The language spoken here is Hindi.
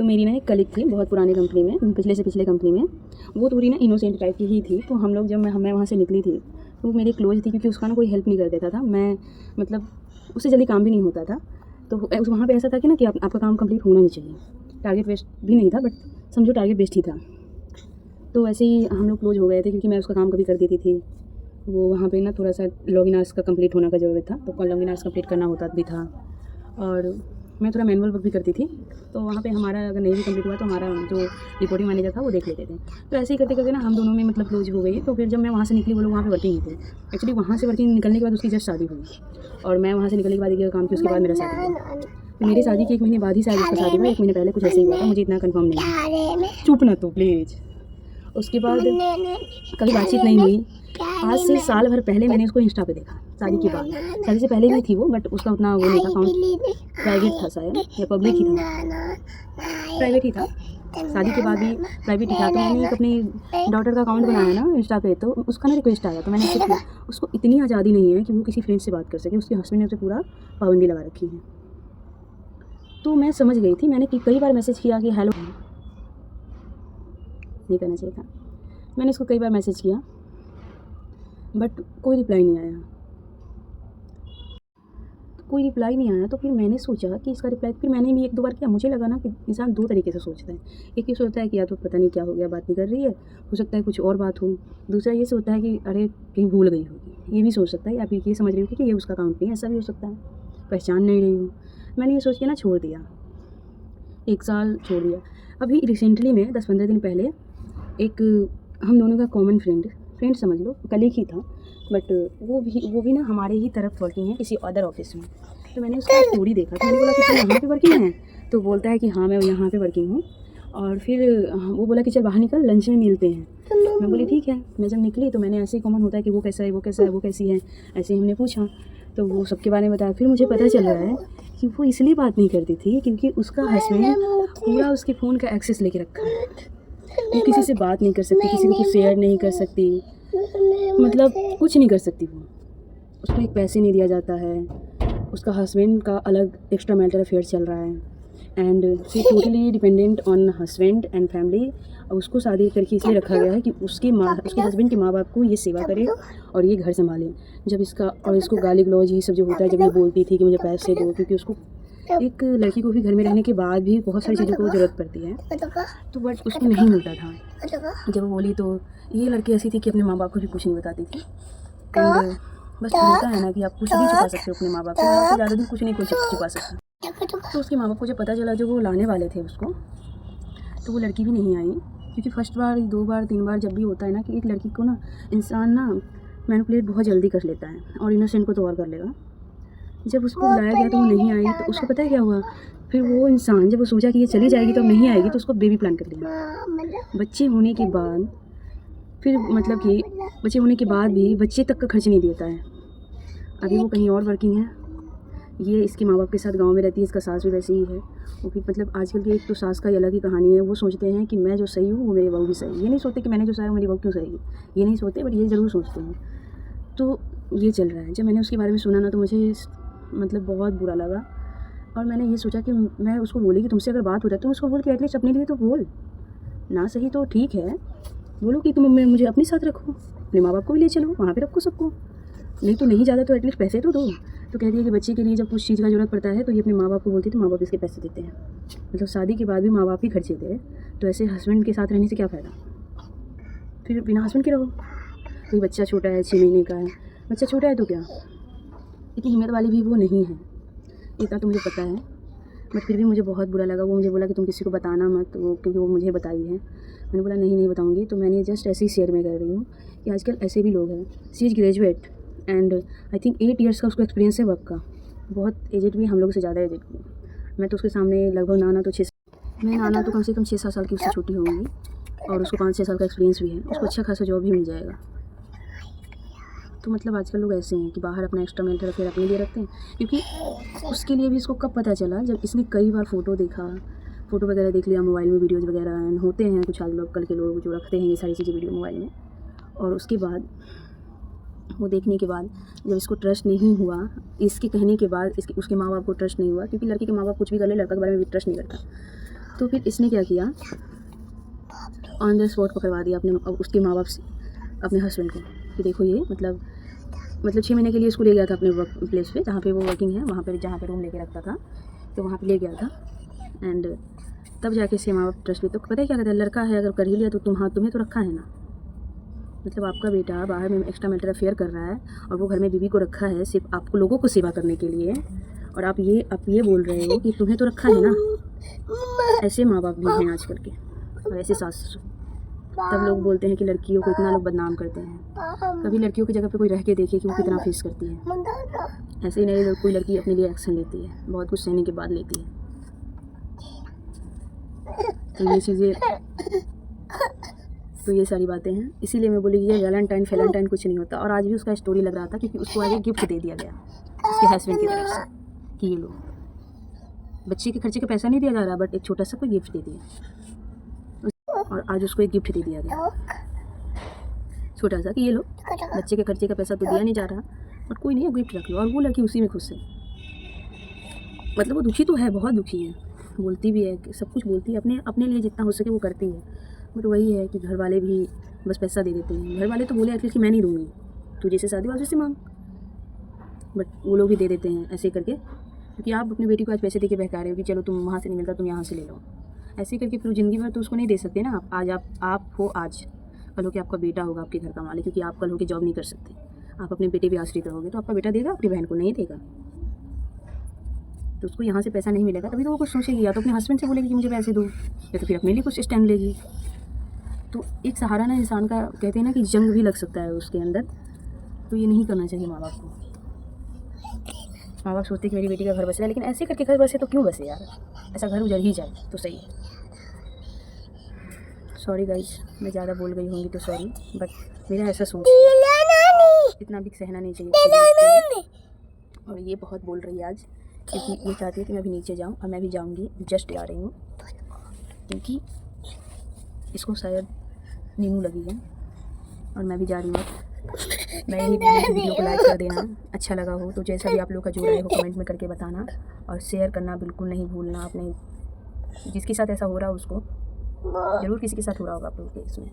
तो मेरी ना एक कलीग थी बहुत पुरानी कंपनी में, पिछले से पिछले कंपनी में। वो थोड़ी ना इनोसेंट टाइप की ही थी। तो हम लोग जब मैं वहाँ से निकली थी तो वो मेरे क्लोज थी, क्योंकि उसका ना कोई हेल्प नहीं कर देता था। मैं मतलब उससे जल्दी काम भी नहीं होता था। तो वहाँ पे ऐसा था कि ना कि आपका काम कंप्लीट होना ही चाहिए। टारगेट बेस्ड भी नहीं था, बट समझो टारगेट बेस्ड ही था। तो वैसे ही हम लोग क्लोज हो गए थे, क्योंकि मैं उसका काम कभी कर देती थी। वो वहाँ पे ना थोड़ा सा लॉगिन आवर्स का कंप्लीट होने का ज़रूरत था, तो लॉगिन आवर्स कंप्लीट करना होता भी था। और मैं थोड़ा मैनुअल वर्क भी करती थी। तो वहाँ पे हमारा अगर नहीं भी कंप्लीट हुआ तो हमारा जो रिपोर्टिंग मैनेजर था वो देख लेते थे। तो ऐसे ही करते करते ना हम दोनों में मतलब क्लोज हो गई। तो फिर जब मैं वहाँ से निकली, वो लोग वहाँ पे वर्किंग ही थे। एक्चुअली वहाँ से वर्किंग निकलने के बाद उसकी जस्ट शादी हुई, और मैं वहाँ से निकलने के बाद एक काम की उसके बाद मेरा शादी हुआ। तो मेरी शादी के 1 महीने बाद ही शायद उसका शादी हुआ, 1 महीने पहले कुछ ऐसे ही हुआ था, मुझे इतना कंफर्म नहीं है। चुप ना तो प्लीज़। उसके बाद कभी बातचीत नहीं हुई। आज से साल भर पहले मैंने उसको इंस्टा पे देखा, शादी के बाद। शादी से पहले भी थी वो, बट उसका उतना वो नहीं था, अकाउंट प्राइवेट था शायद, या पब्लिक ही था, प्राइवेट ही था। शादी के बाद भी प्राइवेट ही था। तो मैंने एक अपनी डॉटर का अकाउंट बनाया ना इंस्टा पे, तो उसका ना रिक्वेस्ट आया, तो मैंने उसे किया। उसको इतनी आज़ादी नहीं है कि वो किसी फ्रेंड से बात कर सके, उसके हस्बैंड ने उसे पूरा पाबंदी लगा रखी है। तो मैं समझ गई थी, मैंने कई बार मैसेज किया कि हेलो, नहीं करना चाहिए था। मैंने उसको कई बार मैसेज किया, बट कोई रिप्लाई नहीं आया। तो फिर मैंने सोचा कि इसका रिप्लाई, फिर मैंने भी 1-2 बार किया। मुझे लगा ना कि इंसान 2 तरीके से सोचता है। एक ये सोचता है कि या तो पता नहीं क्या हो गया, बात नहीं कर रही है, हो सकता है कुछ और बात हो। दूसरा ये सोचता है कि अरे कहीं भूल गई होगी, ये भी सोच सकता है। या फिर ये समझ रही होगी कि ये उसका अकाउंट नहीं है, ऐसा भी हो सकता है, पहचान नहीं रही हूँ। मैंने ये सोच के ना छोड़ दिया, 1 साल छोड़ दिया। अभी रिसेंटली में 10-15 दिन पहले एक हम दोनों का कॉमन फ्रेंड समझ लो, कलीग ही था, बट वो भी ना हमारे ही तरफ वर्किंग है किसी अदर ऑफिस में। तो मैंने उसका स्टोरी देखा, तो मैंने बोला कि तुम यहाँ पे वर्किंग है? तो बोलता है कि हाँ मैं यहाँ पे वर्किंग हूँ। और फिर वो बोला कि चल बाहर निकल, लंच में मिलते हैं। मैं बोली ठीक है। मैं जब निकली तो मैंने ऐसे ही कॉमन होता है कि वो कैसा है, वो कैसा है, वो कैसी है, ऐसे ही हमने पूछा। तो वो सबके बारे में बताया। फिर मुझे पता चल रहा है कि वो इसलिए बात नहीं करती थी क्योंकि उसका हस्बैंड पूरा उसके फ़ोन का एक्सेस लेके रखा है। वो किसी से बात नहीं कर सकती, किसी को कुछ शेयर नहीं कर सकती, मतलब कुछ नहीं कर सकती वो। उसको एक पैसे नहीं दिया जाता है। उसका हस्बैंड का अलग एक्स्ट्रा मैरिटल अफेयर चल रहा है, and she totally dependent on husband and family. उसको शादी करके इसलिए रखा गया है कि उसके हस्बैंड के माँ बाप को ये सेवा करे और ये घर संभाले। जब इसको गाली गलौज ये सब जो होता है, जब ये बोलती थी कि मुझे पैसे दो, क्योंकि उसको एक लड़की को भी घर में रहने के बाद भी बहुत सारी चीज़ों को ज़रूरत पड़ती है, तो बट उसको नहीं मिलता था। जब वो बोली तो ये लड़की ऐसी थी कि अपने माँ बाप को भी कुछ नहीं बताती थी। एंड बस होता है ना कि आप कुछ नहीं छुपा सकते अपने माँ बाप को, आपको ज़्यादा दिन कुछ नहीं छुपा सकते। तो उसके माँ बाप को जब पता चला, जब वो लाने वाले थे उसको, तो वो लड़की भी नहीं आई। क्योंकि फर्स्ट बार, 2 बार, 3 बार जब भी होता है ना कि एक लड़की को ना इंसान ना मैनिपुलेट बहुत जल्दी कर लेता है, और इनोसेंट को तो और कर लेगा। जब उसको बुलाया गया तो वो नहीं आई, तो उसको पता है क्या हुआ? फिर वो इंसान जब वो सोचा कि ये चली जाएगी तो अब नहीं आएगी, तो उसको बेबी प्लान कर लिया। बच्चे होने के बाद फिर मतलब कि बच्चे होने के बाद भी बच्चे तक का खर्च नहीं देता है। अभी वो कहीं और वर्किंग है, ये इसके माँ बाप के साथ गांव में रहती है। इसका सास भी वैसे ही है। वो भी मतलब आजकल की एक तो सास का अलग ही कहानी है। वो सोचते हैं कि मैं जो सही हूँ वो मेरी बहू भी सही है। ये नहीं सोचते कि मैंने जो सही है मेरी बहू क्यों सही है, ये नहीं सोचते, बट ये ज़रूर सोचते हैं। तो ये चल रहा है। जब मैंने उसके बारे में सुना ना, तो मुझे मतलब बहुत बुरा लगा। और मैंने ये सोचा कि मैं उसको बोली कि तुमसे अगर बात हो जाए तो उसको बोल कि एटलीस्ट अपने लिए तो बोल ना, सही तो ठीक है, बोलो कि तुम मुझे अपने साथ रखो, अपने माँ बाप को भी ले चलो, वहाँ पे रखो सबको, नहीं तो नहीं ज़्यादा तो एटलीस्ट पैसे तो दो। तो कहती है कि बच्चे के लिए जब कुछ चीज़ का ज़रूरत पड़ता है तो ये अपने माँ बाप को बोलती है, तो माँ बाप इसके पैसे देते हैं। मतलब शादी के बाद भी माँ बाप ही खर्चे दे। तो ऐसे हस्बैंड के साथ रहने से क्या फ़ायदा? फिर बिना हस्बैंड के रहो। कोई बच्चा छोटा है, 6 महीने का है, बच्चा छोटा है तो क्या, इतनी हिम्मत वाली भी वो नहीं है, इतना तो मुझे पता है। बट फिर भी मुझे बहुत बुरा लगा। वो मुझे बोला कि तुम किसी को बताना मत, वो क्योंकि वो मुझे बताई है। मैंने बोला नहीं बताऊँगी। तो मैंने जस्ट ऐसे ही शेयर में कर रही हूँ कि आजकल ऐसे भी लोग हैं। She is graduate and I think 8 years का उसको एक्सपीरियंस है वर्क का। बहुत एजेड भी, हम लोग से ज़्यादा एजेड भी। मैं तो उसके सामने लगभग नाना तो 6 तो कम से कम 6-7 साल की उससे छोटी होंगी, और उसको 5-6 साल का एक्सपीरियंस भी है। उसको अच्छा खासा जॉब भी मिल जाएगा। तो मतलब आजकल लोग ऐसे हैं कि बाहर अपना एक्स्ट्रा मैरिटल अफेयर अपने लिए रखते हैं। क्योंकि उसके लिए भी इसको कब पता चला, जब इसने कई बार फ़ोटो वगैरह देख लिया मोबाइल में, वीडियोज़ वगैरह होते हैं कुछ आजकल के लोग जो रखते हैं ये सारी चीज़ें वीडियो मोबाइल में। और उसके बाद वो देखने के बाद जब इसको ट्रस्ट नहीं हुआ, इसके कहने के बाद उसके माँ बाप को ट्रस्ट नहीं हुआ, क्योंकि लड़की के माँ बाप कुछ भी कर ले, लड़का के बारे में भी ट्रस्ट नहीं करता। तो फिर इसने क्या किया, ऑन द स्पॉट पकड़वा दिया अपने उसके माँ बाप से अपने हस्बैंड को कि देखो ये मतलब 6 महीने के लिए उसको ले गया था अपने वर्क प्लेस पे जहाँ पे वो वर्किंग है, वहाँ पे जहाँ पे रूम लेके रखता था, तो वहाँ पे ले गया था। एंड तब जाके इसके माँ बाप ट्रस्ट भी, तो पता है क्या कहता है, लड़का है अगर कर ही लिया तो तुम्हें तो रखा है ना, मतलब आपका बेटा बाहर में एक्स्ट्रा मैरिटल अफेयर कर रहा है और वो घर में बीवी को रखा है सिर्फ आपको लोगों को सेवा करने के लिए, और आप ये बोल रहे हो कि तुम्हें तो रखा है ना। ऐसे माँ बाप भी हैं आजकल के, और ऐसे सास। तब लोग बोलते हैं कि लड़कियों को इतना लोग बदनाम करते हैं। कभी लड़कियों की जगह पे कोई रह के देखिए कि वो कितना फेस करती है। ऐसे ही नहीं कोई लड़की अपने लिए एक्शन लेती है, बहुत कुछ सहने के बाद लेती है। तो ये सारी बातें हैं, इसीलिए मैं बोली कि ये वैलेंटाइन कुछ नहीं होता। और आज भी उसका स्टोरी लग रहा था क्योंकि उसको आज एक गिफ्ट दे दिया गया उसके हस्बैंड की तरफ से कि ये लो, बच्चे के खर्चे का पैसा नहीं दिया जा रहा, बट एक छोटा सा कोई गिफ्ट दे दिया। और आज उसको एक गिफ्ट दे दिया गया छोटा सा कि ये लो, बच्चे के खर्चे का पैसा तो दिया नहीं जा रहा, बट कोई नहीं, गिफ्ट रख लो। और वो लड़की उसी में खुश है। मतलब वो दुखी तो है, बहुत दुखी है, बोलती भी है, सब कुछ बोलती है, अपने लिए जितना हो सके वो करती है। बट वही है कि घर वाले भी बस पैसा दे देते हैं। घर वाले तो बोले एटलीस्ट कि मैं नहीं दूँगी, तू जैसे शादी वाले से मांग, बट वो लोग भी दे देते हैं ऐसे करके, क्योंकि आप अपनी बेटी को आज पैसे दे के बहका रहे हो कि चलो तुम वहाँ से नहीं मिलता तुम यहाँ से ले लो, ऐसे करके फिर ज़िंदगी भर तो उसको नहीं दे सकते ना। आज आप हो, आज कल हो कि आपका बेटा होगा आपके घर का मालिक, क्योंकि आप कल हो के जॉब नहीं कर सकते, आप अपने बेटे पे आश्रित रहोगे, तो आपका बेटा देगा अपनी बहन को? नहीं देगा। तो उसको यहाँ से पैसा नहीं मिलेगा, तभी तो वो कुछ सोचेगी, या तो अपने हस्बैंड से बोलेगी कि मुझे पैसे दो, या तो फिर अपने लिए कुछ स्टैंड लेगी। तो एक सहारा ना इंसान का, कहते हैं ना कि जंग भी लग सकता है उसके अंदर, तो ये नहीं करना चाहिए माँ बाप को। माँ बाप सोचते कि मेरी बेटी का घर बसे, लेकिन ऐसे करके घर बसे तो क्यों बसे यार, ऐसा घर उजड़ ही जाए तो सही है। सॉरी गाइज, मैं ज़्यादा बोल गई होंगी तो सॉरी, बट मेरा ऐसा सोच इतना भी सहना नहीं चाहिए। और ये बहुत बोल रही है आज, क्योंकि ये चाहती है कि मैं भी नीचे जाऊँ, और मैं भी जाऊँगी, जस्ट आ रही हूँ, क्योंकि इसको शायद नींबू लगी है और मैं भी जा रही हूँ। मैं यही वीडियो को लाइक कर देना, अच्छा लगा हो तो, जैसा भी आप लोग का जो राय हो कमेंट में करके बताना, और शेयर करना बिल्कुल नहीं भूलना। अपने जिसके साथ ऐसा हो रहा हो उसको, ज़रूर किसी के साथ हो रहा होगा आप लोगों के इसमें,